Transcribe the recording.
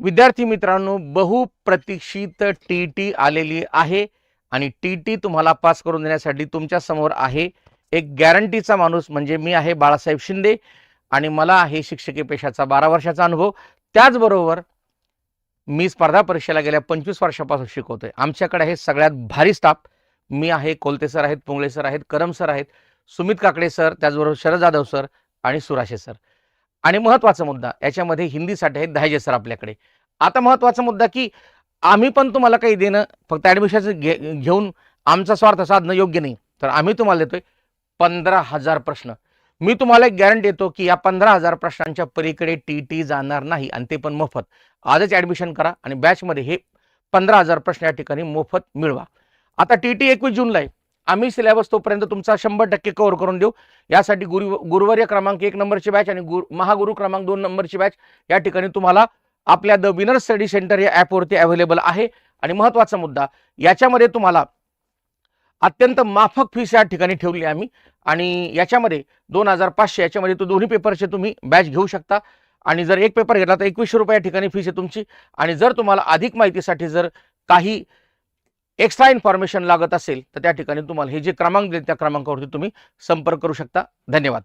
विद्यार्थी मित्रांनो, बहुप्रतीक्षित टी आलेली आहे आणि टी तुम्हाला पास करून देण्यासाठी तुमच्या समोर आहे एक गॅरंटीचा माणूस, म्हणजे मी आहे बाळासाहेब शिंदे आणि मला आहे शिक्षकी पेशाचा 12 वर्षाचा अनुभव. त्याचबरोबर मी स्पर्धा परीक्षेला गेल्या 25 वर्षापासून शिकवतोय. आमच्याकडे आहे सगळ्यात भारी स्टाफ. मी आहे, कोलते सर आहेत, पुंगळे सर आहेत, करम सर आहेत, सुमित काकडे सर, त्याचबरोबर शरद जाधव सर आणि सुराशे सर. आणि महत्त्वाचा मुद्दा याच्यामध्ये हिंदीसाठी आहेत दहाजे सर आपल्याकडे. आता महत्त्वाचा मुद्दा की आम्ही पण तुम्हाला काही देणं, फक्त ॲडमिशनचं घेऊन आमचा स्वार्थ साधणं योग्य नाही. तर आम्ही तुम्हाला देतोय 15,000 प्रश्न. मी तुम्हाला एक गॅरंटी देतो की या 15,000 प्रश्नांच्या पलीकडे टी जाणार नाही आणि ते पण मोफत. आजच ॲडमिशन करा आणि बॅचमध्ये हे 15,000 प्रश्न या ठिकाणी मोफत मिळवा. आता टी 21 जूनला आहे. आम्ही सिलेबस तोपर्यंत तुमचा 100% कव्हर करून देऊ. यासाठी गुरुवर्य क्रमांक 1 नंबरची बॅच आणि महागुरु क्रमांक 2 नंबरची बॅच या ठिकाणी तुम्हाला आपल्या द विनर स्टडी सेंटर या ॲपवरती अवेलेबल आहे. आणि महत्त्वाचा मुद्दा, याच्यामध्ये तुम्हाला अत्यंत माफक फीस या ठिकाणी ठेवली आम्ही आणि याच्यामध्ये 2,500 याच्यामध्ये तो दोन्ही पेपरचे तुम्ही बॅच घेऊ शकता. आणि जर एक पेपर घेतला तर 2100 रुपये या ठिकाणी फीस आहे तुमची. आणि जर तुम्हाला अधिक माहितीसाठी जर काही एक्स्ट्रा इन्फॉर्मेशन लागत असेल तर त्या ठिकाणी तुम्हाला हे जे क्रमांक दिले त्या क्रमांकावरती तुम्ही संपर्क करू शकता. धन्यवाद.